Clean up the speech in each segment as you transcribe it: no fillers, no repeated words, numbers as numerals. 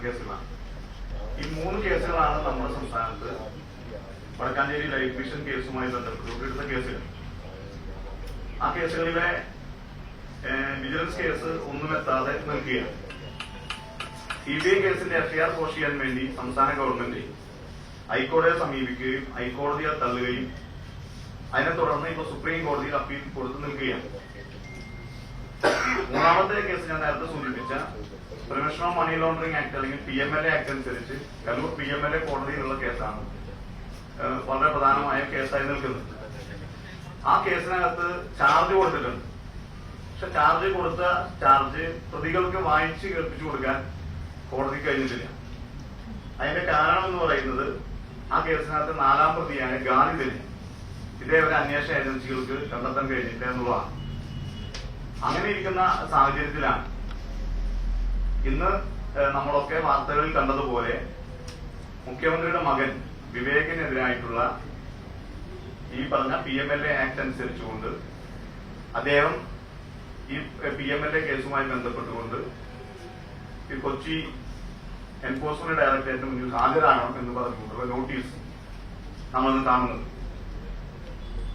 കേസുകളാണ്. ഈ 3 കേസുകളാണ് നമ്മുടെ സംസ്ഥാനത്ത് വടക്കാഞ്ചേരി ലൈഫ് മിഷൻ കേസുമായി ബന്ധപ്പെട്ട് എടുത്ത കേസുകൾ. ആ കേസുകളിലെ വിജിലൻസ് കേസ് ഒന്നും എത്താതെ നിൽക്കുകയാണ്. CBI കേസിന്റെ FIR പോസ്റ്റ് ചെയ്യാൻ വേണ്ടി സംസ്ഥാന ഗവൺമെന്റ് ഹൈക്കോടതിയെ സമീപിക്കുകയും ഹൈക്കോടതി അത് തള്ളുകയും അതിനെ തുടർന്ന് ഇപ്പൊ സുപ്രീം കോടതിയിൽ അപ്പീൽ കൊടുത്തു നിൽക്കുകയാണ്. 3ാമത്തെ കേസ് ഞാൻ നേരത്തെ സൂചിപ്പിച്ച prevention of money laundering act അല്ലെങ്കിൽ PMLA ആക്ട് അനുസരിച്ച് കല്ലൂർ PMLA കോടതിയിലുള്ള കേസാണ് വളരെ പ്രധാനമായ കേസായി നിൽക്കുന്നത്. ആ കേസിനകത്ത് ചാർജ് കൊടുത്തിട്ടുണ്ട്. പക്ഷെ ചാർജ് കൊടുത്ത ചാർജ് പ്രതികൾക്ക് വായിച്ച് കേൾപ്പിച്ചു കൊടുക്കാൻ കോടതി കഴിഞ്ഞിട്ടില്ല. അതിന്റെ കാരണം എന്ന് പറയുന്നത് ആ കേസിനകത്ത് 4ാം പ്രതിയായ ഗാലിബിനെ ഇതേവരെ അന്വേഷണ ഏജൻസികൾക്ക് കണ്ടെത്താൻ കഴിഞ്ഞില്ല എന്നുള്ളതാണ്. അങ്ങനെ ഇരിക്കുന്ന സാഹചര്യത്തിലാണ് ഇന്ന് നമ്മളൊക്കെ വാർത്തകളിൽ കണ്ടതുപോലെ മുഖ്യമന്ത്രിയുടെ മകൻ വിവേകിനെതിരായിട്ടുള്ള ഈ പറഞ്ഞ PMLA ആക്ട് അനുസരിച്ചുകൊണ്ട് അദ്ദേഹം ഈ PMLA കേസുമായി ബന്ധപ്പെട്ടുകൊണ്ട് ഈ കൊച്ചി എൻഫോഴ്സ്മെന്റ് ഡയറക്ടറേറ്റിന് മുന്നിൽ ഹാജരാകണം എന്ന് പറഞ്ഞുകൊണ്ടുള്ള നോട്ടീസ് നമ്മളിന്ന് കാണുന്നത്.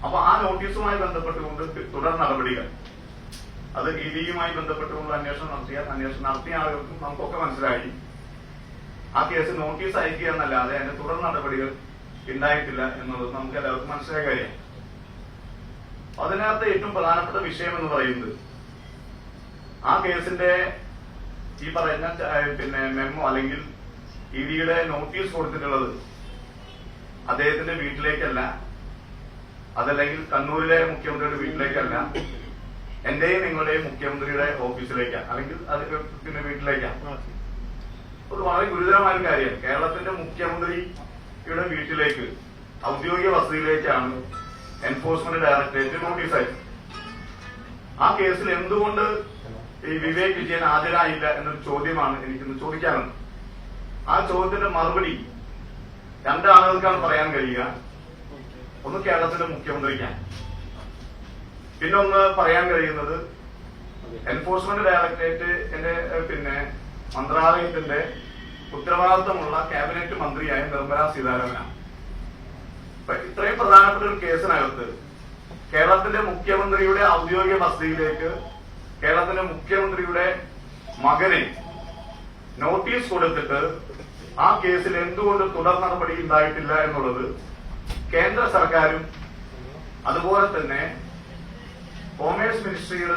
അപ്പൊ ആ നോട്ടീസുമായി ബന്ധപ്പെട്ടുകൊണ്ട് തുടർ നടപടികൾ അത് EDയുമായി ബന്ധപ്പെട്ടുകൊണ്ട് അന്വേഷണം നടത്തിയ ആളുകൾക്കും നമുക്കൊക്കെ മനസ്സിലായി ആ കേസ് നോട്ടീസ് അയക്കുക എന്നല്ലാതെ അതിന്റെ തുടർ നടപടികൾ ഉണ്ടായിട്ടില്ല എന്നുള്ളത് നമുക്ക് എല്ലാവർക്കും മനസ്സിലായ കാര്യമാണ്. അതിനകത്ത് ഏറ്റവും പ്രധാനപ്പെട്ട വിഷയം എന്ന് പറയുന്നത് ആ കേസിന്റെ ഈ പറയുന്ന മെമ്മോ അല്ലെങ്കിൽ EDയുടെ നോട്ടീസ് കൊടുത്തിട്ടുള്ളത് അദ്ദേഹത്തിന്റെ വീട്ടിലേക്കല്ല, അതല്ലെങ്കിൽ കണ്ണൂരിലെ മുഖ്യമന്ത്രിയുടെ വീട്ടിലേക്കല്ല, എന്റെയും നിങ്ങളുടെയും മുഖ്യമന്ത്രിയുടെ ഓഫീസിലേക്കാണ്, അല്ലെങ്കിൽ വീട്ടിലേക്കാണ്. അത് വളരെ ഗുരുതരമായ ഒരു കാര്യമാണ്. കേരളത്തിന്റെ മുഖ്യമന്ത്രിയുടെ വീട്ടിലേക്ക് ഔദ്യോഗിക വസതിയിലേക്കാണ് എൻഫോഴ്സ്മെന്റ് ഡയറക്ടറേറ്റ് നോട്ടീസ് അയച്ചത്. ആ കേസിൽ എന്തുകൊണ്ട് ഈ വിവേക് വിജയൻ ഹാജരായില്ല എന്നൊരു ചോദ്യമാണ് എനിക്കിന്ന് ചോദിക്കാറുണ്ട്. ആ ചോദ്യത്തിന്റെ മറുപടി 2 ആളുകൾക്കാണ് പറയാൻ കഴിയുക. ഒന്ന് കേരളത്തിന്റെ മുഖ്യമന്ത്രിക്കാണ്, പിന്നെ ഒന്ന് പറയാൻ കഴിയുന്നത് എൻഫോഴ്സ്മെന്റ് ഡയറക്ടറേറ്റ് മന്ത്രാലയത്തിന്റെ ഉത്തരവാദിത്തമുള്ള ക്യാബിനറ്റ് മന്ത്രിയായ നിർമ്മല സീതാരാമനാണ്. ഇത്രയും പ്രധാനപ്പെട്ട ഒരു കേസിനകത്ത് കേരളത്തിന്റെ മുഖ്യമന്ത്രിയുടെ ഔദ്യോഗിക വസതിയിലേക്ക് കേരളത്തിന്റെ മുഖ്യമന്ത്രിയുടെ മകനെ നോട്ടീസ് കൊടുത്തിട്ട് ആ കേസിൽ എന്തുകൊണ്ട് തുടർ നടപടി ഉണ്ടായിട്ടില്ല എന്നുള്ളത് കേന്ദ്ര സർക്കാരും അതുപോലെ തന്നെ കോമേഴ്സ് മിനിസ്ട്രിയുടെ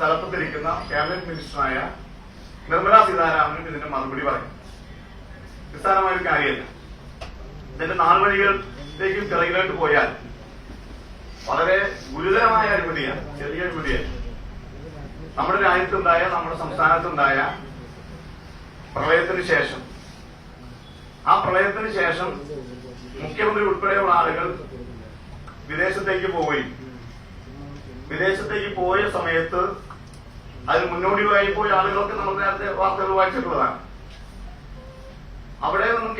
തലപ്പത്തിരിക്കുന്ന ക്യാബിനറ്റ് മിനിസ്റ്ററായ നിർമ്മല സീതാരാമനും ഇതിന്റെ മറുപടി പറയും. നിസ്സാരമായ ഒരു കാര്യമല്ല. ഇതിന്റെ 4 വഴികളിലേക്കും പിറകിലോട്ട് പോയാൽ വളരെ ഗുരുതരമായ അഴിമതിയാണ്, ചെറിയ അഴിമതിയാണ്. നമ്മുടെ രാജ്യത്തുണ്ടായ, നമ്മുടെ സംസ്ഥാനത്തുണ്ടായ പ്രളയത്തിന് ശേഷം, ആ പ്രളയത്തിന് ശേഷം മുഖ്യമന്ത്രി ഉൾപ്പെടെയുള്ള ആളുകൾ വിദേശത്തേക്ക് പോവുകയും വിദേശത്തേക്ക് പോയ സമയത്ത് അതിന് മുന്നോടിയായി പോയ ആളുകളൊക്കെ നമ്മൾ നേരത്തെ വാർത്തകൾ വായിച്ചിട്ടുള്ളതാണ്. അവിടെ നിന്നും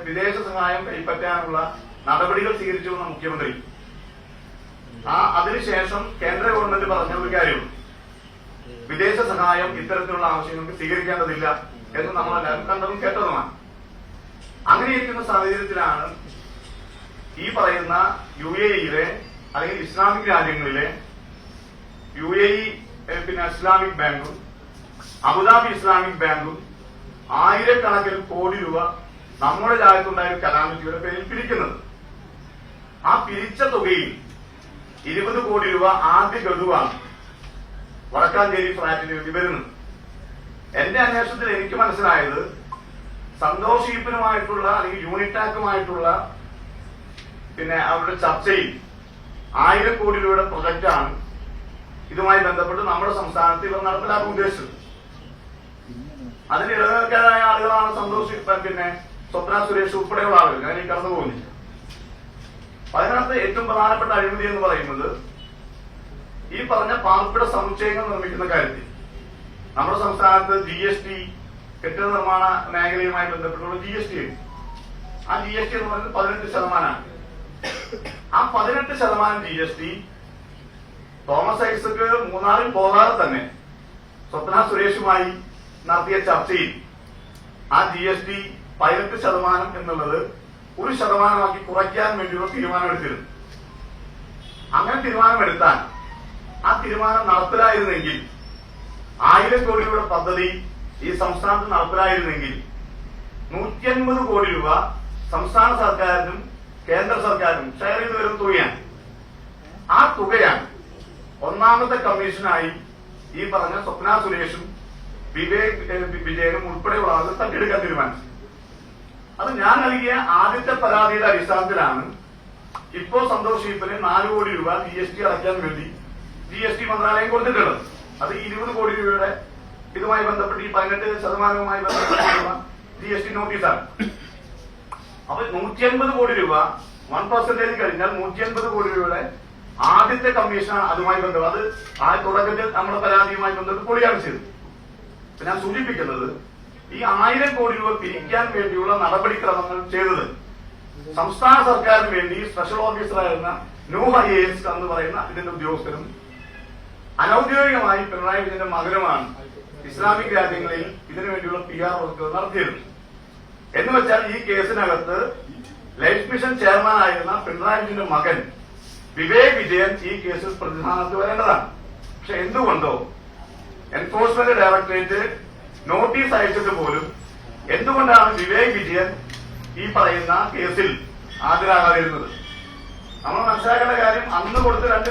വിദേശ സഹായം കൈപ്പറ്റാനുള്ള നടപടികൾ സ്വീകരിച്ചു വന്ന മുഖ്യമന്ത്രി അതിനുശേഷം കേന്ദ്ര ഗവൺമെന്റ് പറഞ്ഞ ഒരു കാര്യമുണ്ട്, വിദേശ സഹായം ഇത്തരത്തിലുള്ള ആവശ്യങ്ങൾക്ക് സ്വീകരിക്കേണ്ടതില്ല എന്ന് നമ്മളെല്ലാവരും കണ്ടതും കേട്ടതുമാണ്. അങ്ങനെയിരിക്കുന്ന സാഹചര്യത്തിലാണ് ഈ പറയുന്ന UAE-യിലെ അല്ലെങ്കിൽ ഇസ്ലാമിക് രാജ്യങ്ങളിലെ UAE ഇസ്ലാമിക് ബാങ്കും അബുദാബി ഇസ്ലാമിക് ബാങ്കും ആയിരക്കണക്കിന് കോടി രൂപ നമ്മുടെ രാജ്യത്തുണ്ടായ കലാമിറ്റിയുടെ പേരിൽ പിരിക്കുന്നത്. ആ പിരിച്ച തുകയിൽ 20 കോടി രൂപ ആദ്യ ഗഡുവാണ് വടക്കാഞ്ചേരി ഫ്ളാറ്റിന് വേണ്ടി വരുന്നത്. എന്റെ അന്വേഷണത്തിൽ എനിക്ക് മനസ്സിലായത് സന്തോഷ് ഈപ്പനുമായിട്ടുള്ള അല്ലെങ്കിൽ യൂണിറ്റാക്കുമായിട്ടുള്ള അവരുടെ ചർച്ചയിൽ 1000 കോടി രൂപയുടെ പ്രൊജക്റ്റാണ് ഇതുമായി ബന്ധപ്പെട്ട് നമ്മുടെ സംസ്ഥാനത്ത് ഇവർ നടപ്പിലാക്കാൻ ഉദ്ദേശിച്ചത്. അതിന് ഇടനിൽക്കാരായ ആളുകളാണ് സന്തോഷ് സ്വപ്ന സുരേഷ് ഉൾപ്പെടെയുള്ള ആളുകൾ. ഞാൻ ഈ കടന്നു പോകുന്നില്ല. അതിനകത്ത് ഏറ്റവും പ്രധാനപ്പെട്ട അഴിമതി എന്ന് പറയുന്നത് ഈ പറഞ്ഞ പാർപ്പിട സമുച്ചയങ്ങൾ നിർമ്മിക്കുന്ന കാര്യത്തിൽ നമ്മുടെ സംസ്ഥാനത്ത് GST കെട്ടിട നിർമ്മാണ മേഖലയുമായി ബന്ധപ്പെട്ടുള്ള GST ആ GST എന്ന് പറയുന്നത് 18%. ആ 18% GST തോമസ് ഐസക് മൂന്നാറിൽ പോകാതെ തന്നെ സ്വപ്ന സുരേഷുമായി നടത്തിയ ചർച്ചയിൽ ആ GST 18% എന്നുള്ളത് 1% കുറയ്ക്കാൻ വേണ്ടിയുള്ള തീരുമാനമെടുത്തിരുന്നു. അങ്ങനെ തീരുമാനമെടുത്താൽ ആ തീരുമാനം നടപ്പിലായിരുന്നെങ്കിൽ 1000 കോടി രൂപയുടെ പദ്ധതി ഈ സംസ്ഥാനത്ത് നടപ്പിലായിരുന്നെങ്കിൽ 150 കോടി രൂപ സംസ്ഥാന സർക്കാരിനും കേന്ദ്ര സർക്കാരിനും ഷെയർ ചെയ്ത് വരുന്ന തുകയാണ്. ആ തുകയാണ് ഒന്നാമത്തെ കമ്മീഷനായി ഈ പറഞ്ഞ സ്വപ്ന സുരേഷും വിവേക് വിജയനും ഉൾപ്പെടെയുള്ള ആളുകൾ തട്ടിയെടുക്കാൻ തീരുമാനിച്ചു. അത് ഞാൻ നൽകിയ ആദ്യത്തെ പരാതിയുടെ അടിസ്ഥാനത്തിലാണ് ഇപ്പോൾ സന്തോഷ് ഈപ്പന് 4 കോടി രൂപ GST അടയ്ക്കാൻ വേണ്ടി GST മന്ത്രാലയം കൊടുത്തിട്ടുള്ളത്. അത് 20 കോടി രൂപയുടെ ഇതുമായി ബന്ധപ്പെട്ട് ഈ 18% ബന്ധപ്പെട്ട GST നോട്ടീസാണ്. അപ്പൊ 150 കോടി രൂപ 1% കഴിഞ്ഞാൽ 150 കോടി രൂപയുടെ ആദ്യത്തെ കമ്മീഷനാണ് അതുമായി ബന്ധപ്പെട്ടത്. അത് ആ തുടക്കത്തിൽ നമ്മുടെ പരാതിയുമായി ബന്ധപ്പെട്ട് പൊളിയാണ് ചെയ്തത്. ഞാൻ സൂചിപ്പിക്കുന്നത് ഈ 1000 കോടി രൂപ പിരിക്കാൻ വേണ്ടിയുള്ള നടപടിക്രമങ്ങൾ ചെയ്തത് സംസ്ഥാന സർക്കാരിന് വേണ്ടി സ്പെഷ്യൽ ഓഫീസറായിരുന്ന നൂഹ് IAS എന്ന് പറയുന്ന ഇതിന്റെ ഉദ്യോഗസ്ഥരും അനൌദ്യോഗികമായി പിണറായി വിജയന്റെ മകനുമാണ് ഇസ്ലാമിക് രാജ്യങ്ങളിൽ ഇതിനു വേണ്ടിയുള്ള PR വർക്കുകൾ നടത്തിയത്. എന്ന് വെച്ചാൽ ഈ കേസിനകത്ത് ലൈഫ് മിഷൻ ചെയർമാൻ ആയിരുന്ന പിണറായി വിജയന്റെ മകൻ വിവേക് വിജയൻ ഈ കേസിൽ പ്രതിസ്ഥാനത്ത് വരേണ്ടതാണ്. പക്ഷെ എന്തുകൊണ്ടോ എൻഫോഴ്സ്മെന്റ് ഡയറക്ടറേറ്റ് നോട്ടീസ് അയച്ചിട്ട് പോലും എന്തുകൊണ്ടാണ് വിവേക് വിജയൻ ഈ പറയുന്ന കേസിൽ ഹാജരാകാതിരുന്നത്? നമ്മൾ മനസ്സിലാക്കേണ്ട കാര്യം, അന്ന് കൊടുത്ത 2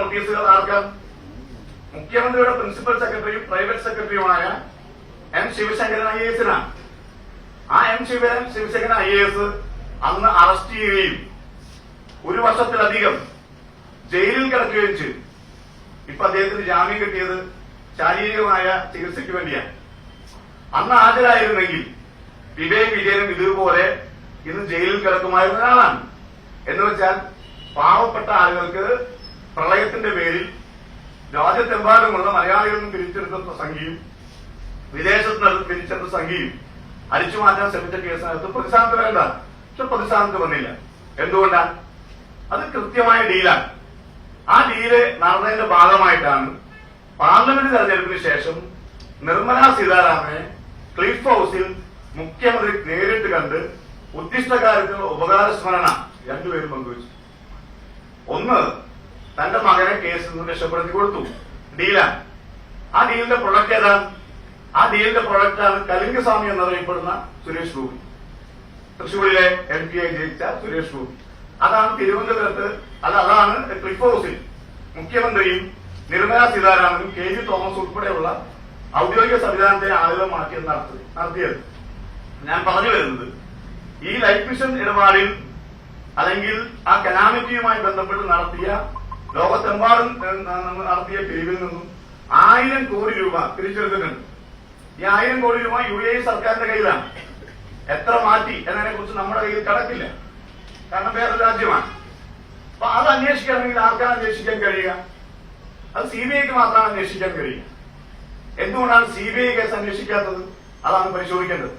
നോട്ടീസുകൾ ആർക്കാണ്? മുഖ്യമന്ത്രിയുടെ പ്രിൻസിപ്പൽ സെക്രട്ടറിയും പ്രൈവറ്റ് സെക്രട്ടറിയുമായ M. ശിവശങ്കരൻ IAS-നാണ്. ആ M. ശിവശങ്കരൻ IAS അന്ന് അറസ്റ്റ് ചെയ്യുകയും 1 വർഷത്തിലധികം ജയിലിൽ കിടക്കുകയും ചെയ്തു. ഇപ്പൊ അദ്ദേഹത്തിന് ജാമ്യം കിട്ടിയത് ശാരീരികമായ ചികിത്സയ്ക്ക് വേണ്ടിയാണ്. അന്ന് ഹാജരായിരുന്നെങ്കിൽ വിവേക് വിജയനും ഇതുപോലെ ഇന്ന് ജയിലിൽ കിടക്കുമായിരുന്ന ഒരാളാണ്. എന്ന് വെച്ചാൽ പാവപ്പെട്ട ആളുകൾക്ക് പ്രളയത്തിന്റെ പേരിൽ രാജ്യത്തെമ്പാടുമുള്ള മലയാളികളിൽ നിന്ന് പിരിച്ചെടുത്ത സംഖ്യയും വിദേശത്ത് നിന്ന് പിരിച്ചെടുത്ത സംഖ്യയും അടിച്ചുമാറ്റാൻ ശ്രമിച്ച കേസിനകത്ത് പ്രതിസ്ഥാനത്ത് വരേണ്ട. പക്ഷെ പ്രതിസ്ഥാനത്ത് വന്നില്ല. എന്തുകൊണ്ടാണ്? അത് കൃത്യമായ ഡീലാണ്. ആ ഡീല് നടന്നതിന്റെ ഭാഗമായിട്ടാണ് പാർലമെന്റ് തെരഞ്ഞെടുപ്പിന് ശേഷം നിർമ്മല സീതാരാമനെ ക്ലിഫ് ഹൌസിൽ മുഖ്യമന്ത്രി നേരിട്ട് കണ്ട് ഉദ്ദിഷ്ടകാര്യത്തിനുള്ള ഉപകാര സ്മരണ 2 പേരും പങ്കുവച്ചു. ഒന്ന്, തന്റെ മകനെ കേസിൽ നിന്ന് രക്ഷപ്പെടുത്തി കൊടുത്തു. ഡീലാണ്. ആ ഡീലിന്റെ പ്രൊഡക്റ്റ് ഏതാണ്? ആ ഡീലിന്റെ പ്രൊഡക്റ്റാണ് കലിംഗസ്വാമി എന്നറിയപ്പെടുന്ന സുരേഷ് ഗോപി, തൃശ്ശൂരിലെ MP ആയി ജയിച്ച സുരേഷ് ഗോപി. അതാണ് തിരുവനന്തപുരത്ത്, അതാണ് ക്ലിഫ് ഹൌസിൽ മുഖ്യമന്ത്രിയും നിർമ്മല സീതാരാമനും KV തോമസ് ഉൾപ്പെടെയുള്ള ഔദ്യോഗിക സംവിധാനത്തെ ആളുകൾ നടത്തിയത്. ഞാൻ പറഞ്ഞു വരുന്നത്, ഈ ലൈഫ് മിഷൻ ഇടപാടിൽ അല്ലെങ്കിൽ ആ കലാമിറ്റിയുമായി ബന്ധപ്പെട്ട് നടത്തിയ ലോകത്തെമ്പാടും നടത്തിയ പിരിവിൽ നിന്നും 1000 കോടി രൂപ തിരിച്ചെടുത്തിട്ടുണ്ട്. ഈ 1000 കോടി രൂപ UAE സർക്കാരിന്റെ കയ്യിലാണ്. എത്ര മാറ്റി എന്നതിനെ കുറിച്ച് നമ്മുടെ കയ്യിൽ കണക്കില്ല. കാരണം വേറൊരു രാജ്യമാണ്. അപ്പൊ അത് അന്വേഷിക്കണമെങ്കിൽ ആർക്കാണ് അന്വേഷിക്കാൻ കഴിയുക? അത് CBIക്ക് മാത്രമാണ് അന്വേഷിക്കാൻ കഴിയുക. എന്തുകൊണ്ടാണ് CBI കേസ് അന്വേഷിക്കാത്തത്? അതാണ് പരിശോധിക്കേണ്ടത്.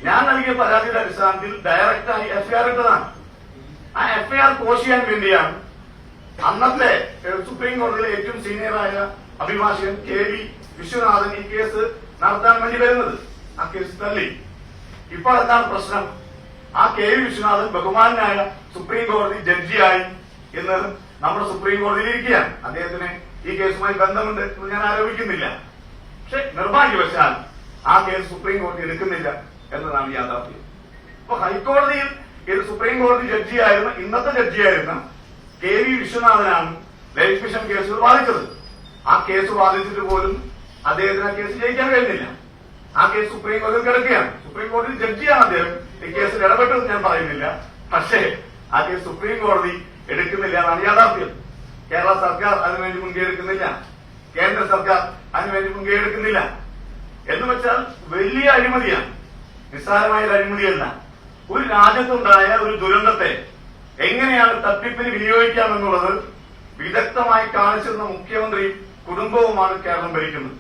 ഞാൻ നൽകിയ പരാതിയുടെ അടിസ്ഥാനത്തിൽ ഡയറക്റ്റായി FIR ഇട്ടതാണ്. ആ FIR കോഷ് ചെയ്യാൻ വേണ്ടിയാണ് അന്നത്തെ സുപ്രീം കോടതിയിലെ ഏറ്റവും സീനിയറായ അഭിഭാഷകൻ KV വിശ്വനാഥൻ ഈ കേസ് നടത്താൻ വേണ്ടി വരുന്നത്. ആ കേസ് തള്ളി. ഇപ്പോൾ എന്താണ് പ്രശ്നം? ആ KV വിശ്വനാഥൻ ബഹുമാനായ സുപ്രീം കോടതി ജഡ്ജിയായി ഇന്ന് നമ്മുടെ സുപ്രീം കോടതിയിൽ ഇരിക്കുകയാണ്. അദ്ദേഹത്തിന് ഈ കേസുമായി ബന്ധമുണ്ട് എന്ന് ഞാൻ ആരോപിക്കുന്നില്ല. പക്ഷെ നിർഭാഗ്യവശാൽ ആ കേസ് സുപ്രീം കോടതി എടുക്കുന്നില്ല എന്നതാണ് യാഥാർത്ഥ്യം. അപ്പൊ ഹൈക്കോടതിയിൽ ഇത് സുപ്രീം കോടതി ജഡ്ജിയായിരുന്ന ഇന്നത്തെ ജഡ്ജിയായിരുന്ന KV വിശ്വനാഥനാണ് ലൈഫ് മിഷൻ കേസുകൾ വാദിച്ചത്. ആ കേസ് വാദിച്ചിട്ട് പോലും അദ്ദേഹത്തിന് ആ കേസ് ജയിക്കാൻ കഴിഞ്ഞില്ല. ആ കേസ് സുപ്രീം കോടതിയിൽ കിടക്കുകയാണ്. സുപ്രീം കോടതി ജഡ്ജിയാണ് അദ്ദേഹം. ഈ കേസിൽ ഇടപെട്ടത് ഞാൻ പറയുന്നില്ല. പക്ഷേ ആ കേസ് സുപ്രീം കോടതി എടുക്കുന്നില്ല എന്നാണ് യാഥാർത്ഥ്യം. കേരള സർക്കാർ അതിനുവേണ്ടി മുൻകൈ എടുക്കുന്നില്ല. കേന്ദ്ര സർക്കാർ അതിനുവേണ്ടി മുൻകൈ എടുക്കുന്നില്ല. എന്ന് വെച്ചാൽ വലിയ അഴിമതിയാണ്. നിസ്സാരമായ ഒരു അഴിമതിയല്ല. ഒരു രാജ്യത്തുണ്ടായ ഒരു ദുരന്തത്തെ എങ്ങനെയാണ് തട്ടിപ്പിന് വിനിയോഗിക്കാമെന്നുള്ളത് വിദഗ്ധമായി കാണിച്ചിരുന്ന മുഖ്യമന്ത്രി കുടുംബവുമാണ് കേരളം ഭരിക്കുന്നത്.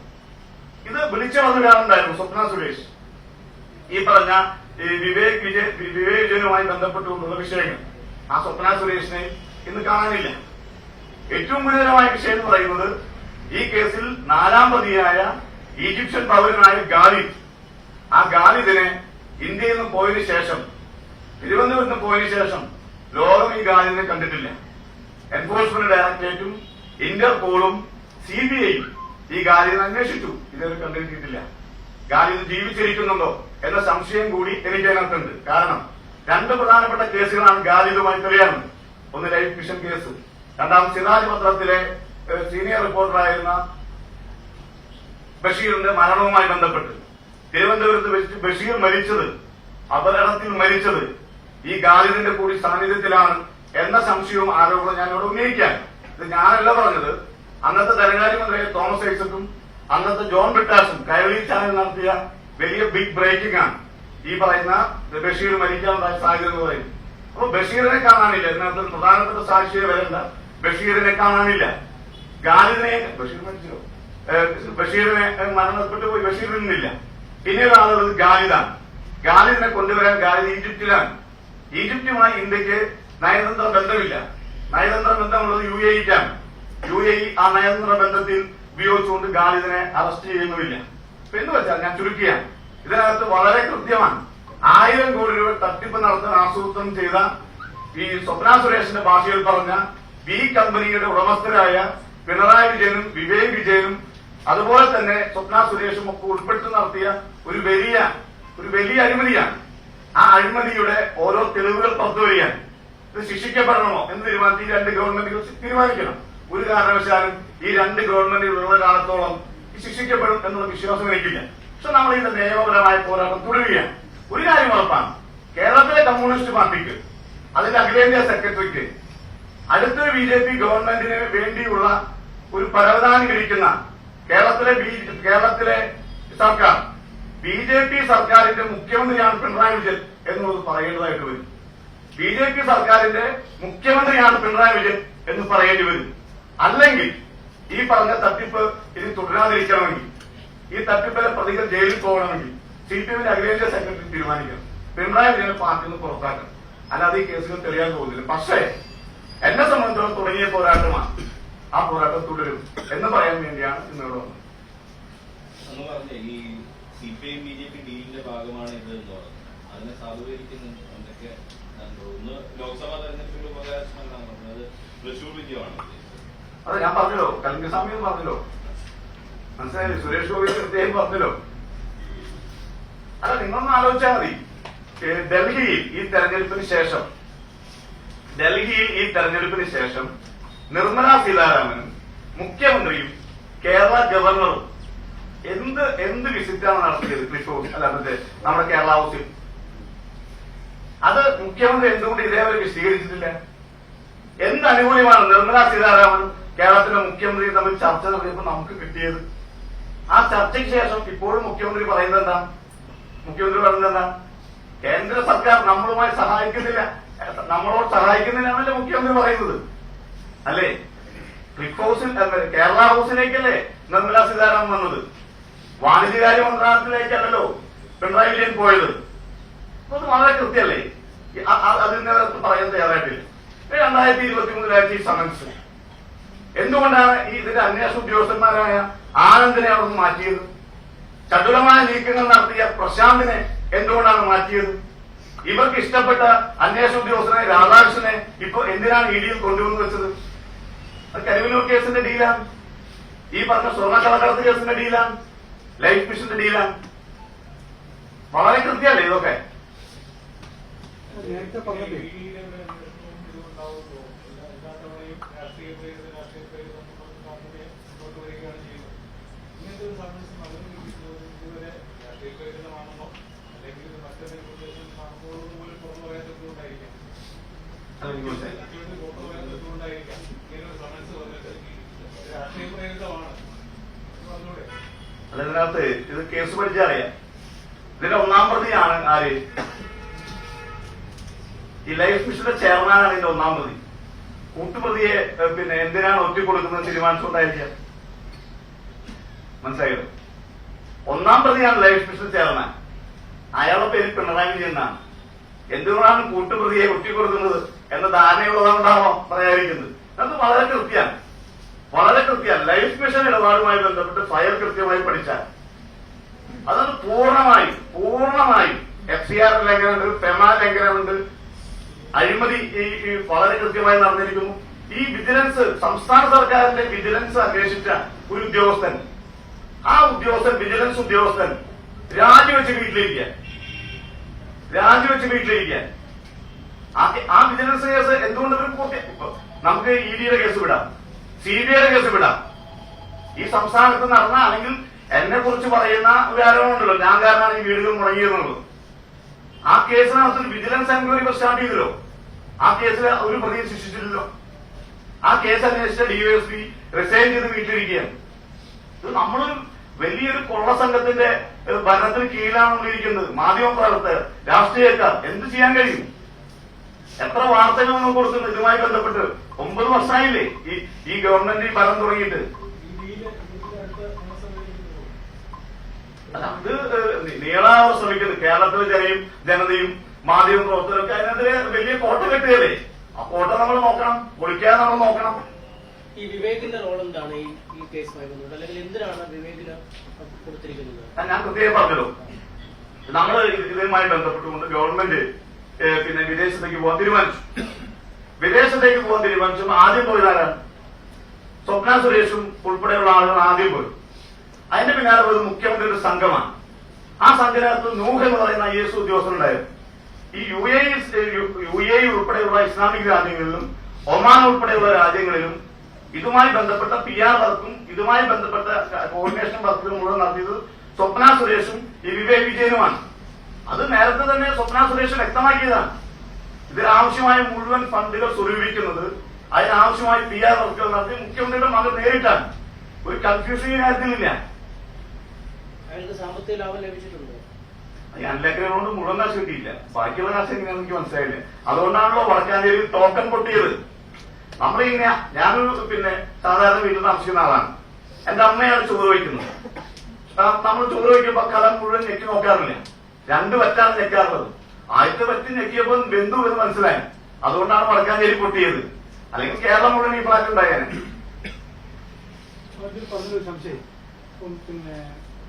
ഇത് വിളിച്ചു പറഞ്ഞൊരാളുണ്ടായിരുന്നു, സ്വപ്ന സുരേഷ്. ഈ പറഞ്ഞ വിവേക് വിജയനുമായി ബന്ധപ്പെട്ടുകൊണ്ടുള്ള വിഷയങ്ങൾ. ആ സ്വപ്ന സുരേഷിനെ ഇന്ന് കാണാനില്ല. ഏറ്റവും ഗുരുതരമായ വിഷയം എന്ന് പറയുന്നത്, ഈ കേസിൽ 4ാം പ്രതിയായ ഈജിപ്ഷ്യൻ പൗരനായ ഖാലിദ്, ആ ഖാലിദിനെ ഇന്ത്യയിൽ നിന്ന് പോയതിനു ശേഷം, തിരുവനന്തപുരത്ത് നിന്ന് പോയതിനു ശേഷം ലോകം ഈ ഖാലിദിനെ കണ്ടിട്ടില്ല. എൻഫോഴ്സ്മെന്റ് ഡയറക്ടറേറ്റും ഇന്റർപോളും CBIയും ഈ ഖാലിദിനെ അന്വേഷിച്ചു, ഇതുവരെ കണ്ടെത്തിയിട്ടില്ല. ഖാലിദ് ജീവിച്ചിരിക്കുന്നുണ്ടോ എന്ന സംശയം കൂടി എനിക്ക് അതിനകത്തുണ്ട്. കാരണം 2 പ്രധാനപ്പെട്ട കേസുകളാണ് ഖാലിദുമായി തെളിയാറുണ്ട്. ഒന്ന് ലൈഫ് മിഷൻ കേസ്, രണ്ടാമത് സിറാജ് പത്രത്തിലെ സീനിയർ റിപ്പോർട്ടറായിരുന്ന ബഷീറിന്റെ മരണവുമായി ബന്ധപ്പെട്ട് തിരുവനന്തപുരത്ത് വെച്ച് ബഷീർ മരിച്ചത്, അപകടത്തിൽ മരിച്ചത് ഈ ഖാലിദിന്റെ കൂടി സാന്നിധ്യത്തിലാണ് എന്ന സംശയവും ആരോപണം ഞാനിവിടെ ഉന്നയിക്കാൻ. ഇത് ഞാനല്ല പറഞ്ഞത്, അന്നത്തെ ധനകാര്യമന്ത്രിയായ തോമസ് ഐസക്കും അന്നത്തെ ജോൺ ബ്രിട്ടാസും കൈരളി ചാനൽ നടത്തിയ വലിയ ബിഗ് ബ്രേക്കിംഗ് ആണ് ഈ പറയുന്ന ബഷീർ മരിക്കാനുണ്ടായ സാഹചര്യം എന്ന് പറയുന്നത്. അപ്പൊ ബഷീറിനെ കാണാനില്ല, ഇതിനകത്ത് പ്രധാനപ്പെട്ട സാക്ഷിയെ വരണ്ട, ബഷീറിനെ കാണാനില്ല. ഖാലിദിനെ, ബഷീർ മരിച്ചോ, ബഷീറിനെ മരണപ്പെട്ടു പോയി, ബഷീറിനില്ല. പിന്നീട് ആളുള്ളത് ഖാലിദാണ്. ഖാലിദിനെ കൊണ്ടുവരാൻ ഖാലിദ് ഈജിപ്തിലാണ്. ഈജിപ്തുമായി ഇന്ത്യക്ക് നയതന്ത്ര ബന്ധമില്ല. നയതന്ത്ര ബന്ധമുള്ളത് UAEക്കാണ്. UAE ആ നയതന്ത്ര ബന്ധത്തിൽ ഉപയോഗിച്ചുകൊണ്ട് ഖാലിദിനെ അറസ്റ്റ് ചെയ്യുന്നുമില്ല. എന്ന് വെച്ചാൽ ഞാൻ ചുരുക്കിയാണ്, ഇതിനകത്ത് വളരെ കൃത്യമാണ് 1000 കോടി രൂപ തട്ടിപ്പ് നടത്താൻ ആസൂത്രണം ചെയ്ത ഈ സ്വപ്ന സുരേഷിന്റെ ഭാഷയിൽ പറഞ്ഞ ബി കമ്പനിയുടെ ഉടമസ്ഥരായ പിണറായി വിജയനും വിവേക് വിജയനും അതുപോലെ തന്നെ സ്വപ്ന സുരേഷും ഒക്കെ ഉൾപ്പെട്ട് നടത്തിയ ഒരു വലിയ അഴിമതിയാണ്. ആ അഴിമതിയുടെ ഓരോ തെളിവുകൾ പുറത്തുവരികയാണ്. ഇത് ശിക്ഷിക്കപ്പെടണമോ എന്ന് തീരുമാനിച്ച് ഈ 2 ഗവൺമെന്റുകൾ തീരുമാനിക്കണം. ഒരു കാരണവശാലും ഈ 2 ഗവൺമെന്റുകളുള്ള കാലത്തോളം ശിക്ഷിക്കപ്പെടും എന്നുള്ള വിശ്വാസം എനിക്കില്ല. പക്ഷെ നമ്മൾ ഇതിന്റെ നിയമപരമായ പോരാട്ടം തുടരുകയാണ്. ഒരു കാര്യം ഉറപ്പാണ്, കേരളത്തിലെ കമ്മ്യൂണിസ്റ്റ് പാർട്ടിക്ക്, അതിന്റെ അഖിലേന്ത്യാ സെക്രട്ടറിക്ക് അടുത്തൊരു BJP ഗവൺമെന്റിന് വേണ്ടിയുള്ള ഒരു പരവതാനികരിക്കുന്ന കേരളത്തിലെ സർക്കാർ, BJP സർക്കാരിന്റെ മുഖ്യമന്ത്രിയാണ് പിണറായി വിജയൻ എന്നുള്ളത് പറയേണ്ടതായിട്ട് വരും. BJP സർക്കാരിന്റെ മുഖ്യമന്ത്രിയാണ് പിണറായി വിജയൻ എന്ന് പറയേണ്ടി വരും. അല്ലെങ്കിൽ ഈ പറഞ്ഞ തട്ടിപ്പ് ഇനി തുടരാതിരിക്കണമെങ്കിൽ, ഈ തട്ടിപ്പിലെ പ്രതികൾ ജയിലിൽ പോകണമെങ്കിൽ CPMന്റെ അഖിലേന്ത്യാ സെക്രട്ടറി തീരുമാനിക്കണം, പിണറായി വിജയനെ പാർട്ടിയിൽ നിന്ന് പുറത്താക്കണം. അല്ലാതെ ഈ കേസുകൾ തെളിയാൻ പോകുന്നില്ല. പക്ഷേ എന്നെ സംബന്ധിച്ചിടത്തോളം തുടങ്ങിയ പോരാട്ടമാണ്, ആ പോരാട്ടം തുടരും എന്ന് പറയാൻ വേണ്ടിയാണ് ഇന്നിവിടെ വന്നത്. അന്ന് പറഞ്ഞ ഈ CPM BJP ഡീലിന്റെ ഭാഗമാണ് ഇത് എന്ന് പറഞ്ഞു, അതിനെ സാധൂകരിക്കുന്ന എന്തൊക്കെ ഒന്ന് ലോക്സഭാ തെരഞ്ഞെടുപ്പിന്റെ ഉപകാരമെന്നാണ് പറഞ്ഞത്, തൃശൂർ വിജയമാണ്. അത് ഞാൻ പറഞ്ഞല്ലോ, കലിംഗസ്വാമി എന്ന് പറഞ്ഞല്ലോ, മനസ്സിലായില്ലേ, സുരേഷ് ഗോപി പ്രത്യേകം പറഞ്ഞല്ലോ. അല്ല, നിങ്ങളൊന്ന് ആലോചിച്ചാൽ മതി. ഡൽഹിയിൽ ഈ തെരഞ്ഞെടുപ്പിന് ശേഷം നിർമ്മല സീതാരാമനും മുഖ്യമന്ത്രിയും കേരള ഗവർണറും എന്ത് വിസിറ്റാണ് നടത്തിയത് ക്ലിഫ്, അല്ല മറ്റേ നമ്മുടെ കേരള ഹൗസിൽ. അത് മുഖ്യമന്ത്രി എന്തുകൊണ്ട് ഇതേവരെ വിശദീകരിച്ചിട്ടില്ല? എന്ത് അനുകൂലമാണ് നിർമ്മല സീതാരാമൻ കേരളത്തിലെ മുഖ്യമന്ത്രിയും തമ്മിൽ ചർച്ച നടത്തിയപ്പോൾ നമുക്ക് കിട്ടിയത്? ആ ചർച്ചയ്ക്ക് ശേഷം ഇപ്പോഴും മുഖ്യമന്ത്രി പറയുന്നത് എന്താണ്? കേന്ദ്ര സർക്കാർ നമ്മളോട് സഹായിക്കുന്നില്ലാന്നല്ലേ മുഖ്യമന്ത്രി പറയുന്നത്, അല്ലേ? ക്ലിഫ് ഹൗസിൽ, കേരള ഹൗസിലേക്കല്ലേ നിർമ്മല സീതാരാമൻ വന്നത്, വാണിജ്യകാര്യ മന്ത്രാലയത്തിലേക്കല്ലല്ലോ പിണറായി വിജയൻ പോയത്. അത് വളരെ കൃത്യമല്ലേ? അതിനകത്ത് പറയാൻ തയ്യാറായിട്ടില്ല. 2023 ഈ സമൻസ് എന്തുകൊണ്ടാണ് ഇതിന്റെ അന്വേഷണ ഉദ്യോഗസ്ഥന്മാരായ ആനന്ദിനെ അവിടെ നിന്ന് മാറ്റിയത്? ചടുലമായ നീക്കങ്ങൾ നടത്തിയ പ്രശാന്തിനെ എന്തുകൊണ്ടാണ് മാറ്റിയത്? ഇവർക്ക് ഇഷ്ടപ്പെട്ട അന്വേഷണ ഉദ്യോഗസ്ഥനായ രാധാകൃഷ്ണനെ ഇപ്പൊ എന്തിനാണ് EDയിൽ കൊണ്ടുവന്ന് വെച്ചത്? അത് കരിവന്നൂർ കേസിന്റെ ഡീലാണ്, ഈ പറഞ്ഞ സ്വർണ്ണക്കള്ളക്കടത്ത് കേസിന്റെ ഡീലാണ്, ലൈഫ് മിഷന്റെ ഡീലാണ്. വളരെ കൃത്യമല്ലേ ഇതൊക്കെ? നേരത്തെ പറഞ്ഞത് അല്ല, ഇതിനകത്ത് ഇത് കേസ് പഠിച്ചറിയാം. ഇതിന്റെ 1ാം പ്രതിയാണ് ആര്? ഈ ലൈഫ് മിഷന്റെ ചെയർമാനാണ് ഇതിന്റെ 1ാം പ്രതി. കൂട്ടുപ്രതിയെ പിന്നെ എന്തിനാണ് ഒറ്റിക്കൊടുക്കുന്നത് തീരുമാനിച്ചുകൊണ്ടായിരിക്കാം. മനസ്സിലായത്? 1ാം പ്രതിയാണ് ലൈഫ് മിഷൻ ചെയർമാൻ. അയാളുടെ പേര് പിണറായി വിജയൻ എന്നാണ്. എന്തുകൊണ്ടാണ് കൂട്ടുപ്രതിയെ ഒറ്റിക്കൊടുക്കുന്നത് എന്ന ധാരണയുള്ളതാണോ പറയാതിരിക്കുന്നത്? അത് വളരെ കൃത്യമാണ്. ലൈഫ് മിഷൻ ഇടപാടുമായി ബന്ധപ്പെട്ട് ഫയൽ കൃത്യമായി പഠിച്ചാൽ അതാണ് പൂർണ്ണമായും FCR ലംഘനമുണ്ട്, പെമ ലംഘനമുണ്ട്, അഴിമതി വളരെ കൃത്യമായി നടന്നിരിക്കുന്നു. ഈ വിജിലൻസ്, സംസ്ഥാന സർക്കാരിന്റെ വിജിലൻസ് അന്വേഷിച്ച ഒരു ഉദ്യോഗസ്ഥൻ, ആ ഉദ്യോഗസ്ഥൻ, വിജിലൻസ് ഉദ്യോഗസ്ഥൻ രാജിവെച്ച് വീട്ടിലിരിക്കാൻ ആ വിജിലൻസ് കേസ് എന്തുകൊണ്ട് നമുക്ക് ED-യുടെ കേസ് വിടാം, CBIയുടെ കേസ് വിടാം. ഈ സംസ്ഥാനത്ത് നടന്ന, അല്ലെങ്കിൽ എന്നെ കുറിച്ച് പറയുന്ന ഒരു ആരോപണമുണ്ടല്ലോ, ഞാൻ കാരണമാണ് ഈ വീടുകൾ മുടങ്ങിയിരുന്നത്. ആ കേസിനകത്ത് വിജിലൻസ് എൻക്വയറി സ്റ്റാർട്ട് ചെയ്തല്ലോ. ആ കേസിൽ ഒരു പ്രതിയെ ശിക്ഷിച്ചില്ലല്ലോ. ആ കേസ് അന്വേഷിച്ച DYSP റിസൈൻ ചെയ്ത് വീട്ടിലിരിക്കുകയാണ്. ഇത് നമ്മള് വലിയൊരു കൊള്ള സംഘത്തിന്റെ ഭരണത്തിന് കീഴിലാണ് നമ്മളിരിക്കുന്നത്. മാധ്യമപ്രവർത്തകർ, രാഷ്ട്രീയക്കാർ എന്ത് ചെയ്യാൻ കഴിയും? എത്ര വാർത്തകൾ നമ്മൾ കൊടുക്കുന്നു ഇതുമായി ബന്ധപ്പെട്ട്? 9 വർഷമായില്ലേ ഈ ഗവൺമെന്റ് ഈ ഭരണം തുടങ്ങിയിട്ട്. അത് നീളാവർ ശ്രമിക്കുന്നത് കേരളത്തിലെ ജനതയും മാധ്യമപ്രവർത്തകരൊക്കെ അതിനെതിരെ വലിയ കോട്ട കെട്ടുകയല്ലേ. ആ കോട്ട നമ്മൾ നോക്കണം, പൊളിക്കാതെ നമ്മൾ നോക്കണം. ഈ വിവേകിന്റെ റോൾ എന്താണ് ഈ കേസുമായി ബന്ധപ്പെട്ട്, അല്ലെങ്കിൽ എന്തിനാണ് വിവേകിന് കൊടുത്തിരിക്കുന്നത്? ഞാൻ പ്രത്യേകം പറഞ്ഞല്ലോ, നമ്മൾ ഇതുമായി ബന്ധപ്പെട്ടുകൊണ്ട് ഗവൺമെന്റ് വിദേശത്തേക്ക് പോകാൻ തീരുമാനിച്ചു. ആദ്യം പോയതാരാണ്? സ്വപ്ന സുരേഷും ഉൾപ്പെടെയുള്ള ആളുകൾ ആദ്യം പോയി. അതിന്റെ പിന്നാലെ ഒരു മുഖ്യമന്ത്രിയുടെ സംഘമാണ്. ആ സംഘത്തിനകത്ത് നൂഹ് എന്ന് പറയുന്ന IAS ഉദ്യോഗസ്ഥരുണ്ടായിരുന്നു. ഈ UAE ഉൾപ്പെടെയുള്ള ഇസ്ലാമിക് രാജ്യങ്ങളിലും ഒമാൻ ഉൾപ്പെടെയുള്ള രാജ്യങ്ങളിലും ഇതുമായി ബന്ധപ്പെട്ട PR വർക്കും ഇതുമായി ബന്ധപ്പെട്ട കോർഡിനേഷൻ വർക്കുകളും മുഴുവൻ നടത്തിയത് സ്വപ്ന സുരേഷും ഈ വിവേക് വിജയനുമാണ്. അത് നേരത്തെ തന്നെ സ്വപ്ന സുരേഷ് വ്യക്തമാക്കിയതാണ്. ഇതിനാവശ്യമായ മുഴുവൻ ഫണ്ടുകൾ സ്വരൂപിക്കുന്നത്, അതിനാവശ്യമായ PR വർക്കുകൾ നടത്തി മുഖ്യമന്ത്രിയുടെ മകൻ നേരിട്ടാണ്. ഒരു കൺഫ്യൂഷൻ ഈ കാര്യത്തിലില്ല. അയാൾക്ക് സാമ്പത്തിക ലാഭം ലഭിച്ചിട്ടുണ്ട്. ഈ അൺലക്കറുകൊണ്ട് മുഴുവൻ കാശ് കിട്ടിയില്ല. ബാക്കിയുള്ള കാശ് എങ്ങനെയാണെന്ന് എനിക്ക് മനസ്സിലായില്ല. അതുകൊണ്ടാണല്ലോ വടക്കാഞ്ചേരി ടോക്കൺ പൊട്ടിയത്. നമ്മളിങ്ങനെ, ഞാനൊരു സാധാരണ വീട്ടിൽ താമസിക്കുന്ന ആളാണ്. എന്റെ അമ്മയാണ് ചോറ് വയ്ക്കുന്നത്. നമ്മൾ ചോറ് വയ്ക്കുമ്പോ കലം മുഴുവൻ ഞെക്കി നോക്കാറില്ല, 2 വറ്റാണ് ഞെക്കാറുള്ളത്. ആദ്യത്തെ വറ്റ് ഞെക്കിയപ്പോൾ ബന്ധു എന്ന് മനസ്സിലായി. അതുകൊണ്ടാണ് വടക്കാഞ്ചേരി പൊട്ടിയത്. അല്ലെങ്കിൽ കേരളം മുഴുവൻ ഈ ഫ്ലാറ്റ് ഉണ്ടായേനെ. പറഞ്ഞൊരു സംശയം,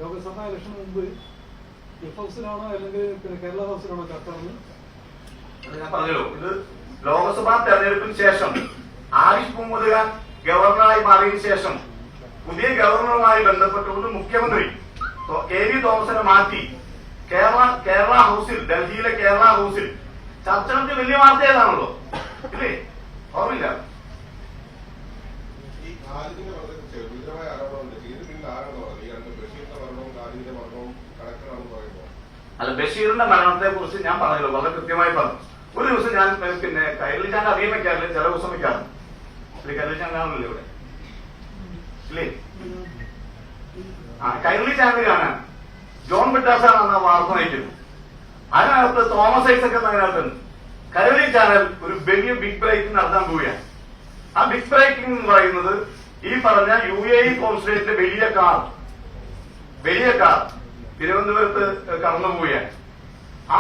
ലോക്സഭാ ഇലക്ഷന് മുമ്പ് എഫ് ഹൗസിലാണോ അല്ലെങ്കിൽ കേരള ഹൗസിലാണോ ചർച്ച? ഞാൻ പറഞ്ഞല്ലോ, ഇത് ലോക്സഭാ തെരഞ്ഞെടുപ്പിന് ശേഷം ആരിഫ് മുഹമ്മദ് ഖാൻ ഗവർണറായി മാറിയതിനു ശേഷം പുതിയ ഗവർണറുമായി ബന്ധപ്പെട്ടുകൊണ്ട് മുഖ്യമന്ത്രി KV തോമസിനെ മാറ്റി കേരള ഹൗസിൽ, ഡൽഹിയിലെ കേരള ഹൗസിൽ ചർച്ച നടത്തി വലിയ വാർത്ത ഏതാണല്ലോ, ഇല്ലേ? ഓർമ്മയില്ല? അല്ല, ബഷീറിന്റെ മരണത്തെ കുറിച്ച് ഞാൻ പറഞ്ഞല്ലോ, വളരെ കൃത്യമായി പറഞ്ഞു. ഒരു ദിവസം ഞാൻ കൈരളി ചാനൽ അധികം വെക്കാറില്ല, ചില ദിവസം വെക്കാറുണ്ട്. കൈരളി ചാനൽ കാണുന്നില്ല ഇവിടെ, ഇല്ലേ? കൈരളി ചാനൽ കാണാൻ ജോൺ ബിട്ടാസാണ് അന്ന് വാർത്ത നയിക്കുന്നത്. അതിനകത്ത് തോമസ് ഐസക് എന്നതിനകത്തുണ്ട്. കൈരളി ചാനൽ ഒരു വലിയ ബിഗ് ബ്രേക്കിംഗ് നടത്താൻ പോവുകയാണ്. ആ ബിഗ് ബ്രേക്കിംഗ് എന്ന് പറയുന്നത് ഈ പറഞ്ഞ UAE കോൺസുലേറ്റിന്റെ വലിയ കാർ തിരുവനന്തപുരത്ത് കടന്നുപോവുകയാണ്.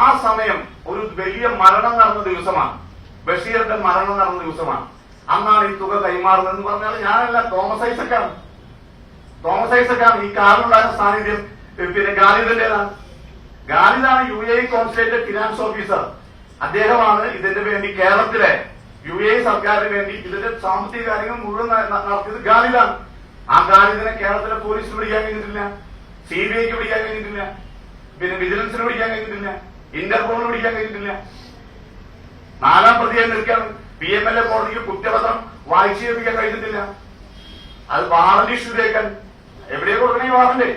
ആ സമയം ഒരു വലിയ മരണം നടന്ന ദിവസമാണ്, ബഷീറിന്റെ മരണം നടന്ന ദിവസമാണ്. അന്നാണ് ഈ തുക കൈമാറുന്നതെന്ന് പറഞ്ഞാൽ ഞാനല്ല, തോമസ് ഐസക്കാണ് ഈ കാറിലുണ്ടായിരുന്ന സാന്നിധ്യം. ഗാലിദിന്റേതാണ്. ഗാലിദാണ് UAE കോൺസുലേറ്റ് ഫിനാൻസ് ഓഫീസർ. അദ്ദേഹമാണ് ഇതിന്റെ വേണ്ടി കേരളത്തിലെ UAE സർക്കാരിന് വേണ്ടി ഇതിന്റെ സാമ്പത്തിക കാര്യങ്ങൾ മുഴുവൻ നടത്തിയത് ഗാലിദാണ്. ആ ഗാലിദിനെ കേരളത്തിലെ പോലീസിന് പിടിക്കാൻ കഴിഞ്ഞിട്ടില്ല, CBIക്ക് പിടിക്കാൻ കഴിഞ്ഞിട്ടില്ല, വിജിലൻസിന് പിടിക്കാൻ കഴിഞ്ഞിട്ടില്ല, ഇന്റർപോളിന് പിടിക്കാൻ കഴിഞ്ഞിട്ടില്ല. 4ാം പ്രതിയെ നിൽക്കാൻ PMLA കോടതിക്ക് കുറ്റപത്രം വായിച്ചു കേൾപ്പിക്കാൻ കഴിഞ്ഞിട്ടില്ല. അത് വാറന്റ് ഇഷ്യൂ ചെയ്യേക്കാൻ എവിടെയോ കൊടുക്കണേ വാറന്റ്.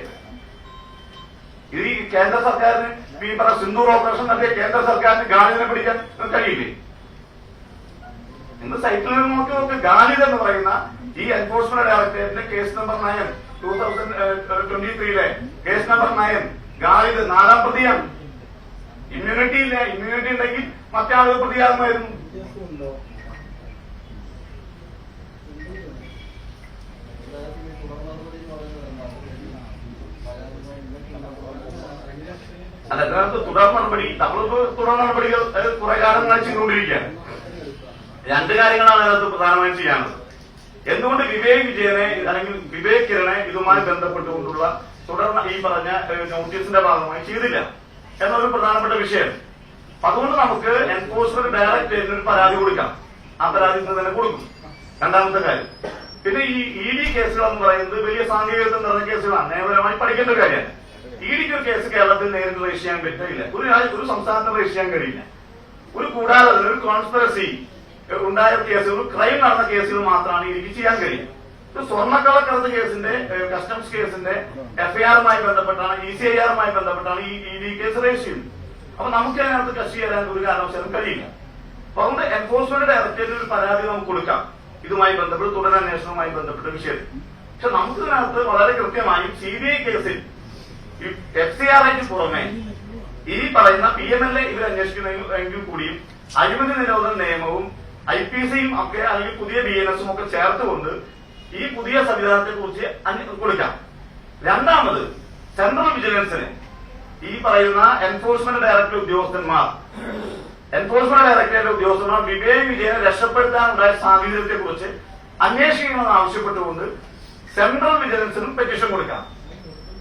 ഇത് ഈ കേന്ദ്ര സർക്കാരിന് സിന്ദൂർ ഓപ്പറേഷൻ നടത്തിയ കേന്ദ്ര സർക്കാരിന് ഗാലിദിനെ പിടിക്കാൻ കഴിയില്ലേ? നിങ്ങൾ സൈറ്റിൽ നിന്ന് നോക്കി ഗാലിദ് എന്ന് പറയുന്ന ഈ എൻഫോഴ്സ്മെന്റ് ഡയറക്ടറേറ്റിന്റെ case number 9 2023 case number 9 Khalid 4ാം പ്രതിയാണ്. ഇമ്മ്യൂണിറ്റി ഇല്ല. ഇമ്മ്യൂണിറ്റി ഉണ്ടെങ്കിൽ മറ്റേ ആളുകൾ പ്രതിയാകുമായിരുന്നു. അല്ല, അതിനകത്ത് തുടർ നടപടി, നമ്മളിപ്പോ തുടർ നടപടികൾ കുറെ കാലങ്ങളായി ചെയ്തുകൊണ്ടിരിക്കുകയാണ്. 2 കാര്യങ്ങളാണ് അതിനകത്ത് പ്രധാനമായും ചെയ്യാനുള്ളത്. എന്തുകൊണ്ട് വിവേക് വിജയനെ അല്ലെങ്കിൽ വിവേക് കിരणे ഇതുമായി ബന്ധപ്പെട്ടുകൊണ്ടുള്ള തുടർന്ന് ഈ പറഞ്ഞ നോട്ടീസിന്റെ ഭാഗമായി ചെയ്തില്ല എന്നൊരു പ്രധാനപ്പെട്ട വിഷയം. അതുകൊണ്ട് നമുക്ക് എൻഫോഴ്സ്മെന്റ് ഡയറക്ടറേറ്റിന് ഒരു പരാതി കൊടുക്കാം. ആ പരാതി ഇന്ന് തന്നെ കൊടുക്കും. രണ്ടാമത്തെ കാര്യം, പിന്നെ ഈ ED കേസുകൾ എന്ന് പറയുന്നത് വലിയ സാങ്കേതികത്വം നിറഞ്ഞ കേസുകളാണ്. നിയമപരമായി പഠിക്കേണ്ട കാര്യമാണ്. EDക്ക് ഒരു കേസ് കേരളത്തിൽ നേരിട്ട് രജിസ്റ്റർ ചെയ്യാൻ പറ്റില്ല. ഒരു സംസ്ഥാനത്ത് രജിസ്റ്റർ ചെയ്യാൻ കഴിയില്ല. ഒരു കൂടാതെ ഒരു കോൺസ്പിറസി ഉണ്ടായ കേസുകൾ, ഒരു ക്രൈം നടന്ന കേസുകൾ മാത്രമാണ് EDക്ക് ചെയ്യാൻ കഴിയുക. ഒരു സ്വർണ്ണക്കള്ളക്കടത്ത് കേസിന്റെ, കസ്റ്റംസ് കേസിന്റെ FIR-മായി ബന്ധപ്പെട്ടാണ്, ECIR-മായി ബന്ധപ്പെട്ടാണ് ഈ ED കേസ് രജിസ്റ്റർ ചെയ്യുന്നത്. അപ്പൊ നമുക്ക് അതിനകത്ത് കക്ഷി ചേരാൻ ഒരു കാരണവശാലും കഴിയില്ല. അപ്പൊ അതുകൊണ്ട് എൻഫോഴ്സ്മെന്റ് ഡയറക്ടറേറ്റിന് ഒരു പരാതി നമുക്ക് കൊടുക്കാം ഇതുമായി ബന്ധപ്പെട്ട്, തുടരന്വേഷണവുമായി ബന്ധപ്പെട്ട വിഷയത്തിൽ. പക്ഷെ നമുക്കിതിനകത്ത് വളരെ കൃത്യമായും CBI കേസിൽ FCRIക്ക് പുറമെ ഈ പറയുന്ന PMLA ഇവർ അന്വേഷിക്കുന്നതെങ്കിൽ കൂടിയും അഴിമതി നിരോധന നിയമവും IPCയും ഒക്കെ അല്ലെങ്കിൽ പുതിയ BNSും ഒക്കെ ചേർത്തുകൊണ്ട് ഈ പുതിയ സംവിധാനത്തെ കുറിച്ച് കൊടുക്കാം. രണ്ടാമത്, സെൻട്രൽ വിജിലൻസിന് ഈ പറയുന്ന എൻഫോഴ്സ്മെന്റ് ഡയറക്ടറേറ്റ് ഉദ്യോഗസ്ഥന്മാർ വിവേക് വിജയനെ രക്ഷപ്പെടുത്താനുണ്ടായ സാഹചര്യത്തെ കുറിച്ച് അന്വേഷിക്കണമെന്ന് ആവശ്യപ്പെട്ടുകൊണ്ട് സെൻട്രൽ വിജിലൻസിനും പെറ്റീഷൻ കൊടുക്കാം.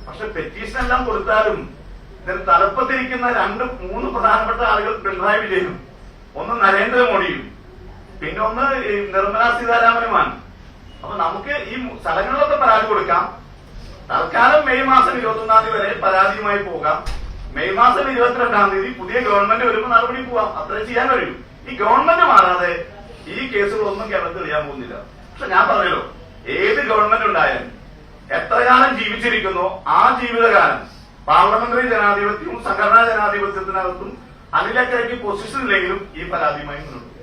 പക്ഷെ പെറ്റീഷൻ എല്ലാം കൊടുത്താലും ഇതിന് തലപ്പത്തിരിക്കുന്ന 2-3 പ്രധാനപ്പെട്ട ആളുകൾ പിണറായി വിജയനും, ഒന്ന് നരേന്ദ്രമോദിയും, പിന്നെ ഒന്ന് നിർമ്മല സീതാരാമനുമാണ്. അപ്പൊ നമുക്ക് ഈ സ്ഥലങ്ങളിലൊക്കെ പരാതി കൊടുക്കാം. തൽക്കാലം മെയ് മാസം 21-ാം തീയതി വരെ പരാതിയുമായി പോകാം. മെയ് മാസം 22-ാം തീയതി പുതിയ ഗവൺമെന്റ് വരുമ്പോൾ നടപടി പോവാം. അത്രേ ചെയ്യാൻ കഴിയും. ഈ ഗവൺമെന്റ് മാറാതെ ഈ കേസുകളൊന്നും കേരളത്തിൽ ചെയ്യാൻ പോകുന്നില്ല. പക്ഷെ ഞാൻ പറഞ്ഞല്ലോ, ഏത് ഗവൺമെന്റ് ഉണ്ടായാലും എത്രകാലം ജീവിച്ചിരിക്കുന്നോ ആ ജീവിതകാലം പാർലമെന്ററി ജനാധിപത്യവും സംഘടനാ ജനാധിപത്യത്തിനകത്തും അതിലക്കരയ്ക്ക് പൊസിഷൻ ഇല്ലെങ്കിലും ഈ പരാതിയുമായി മുന്നോട്ട്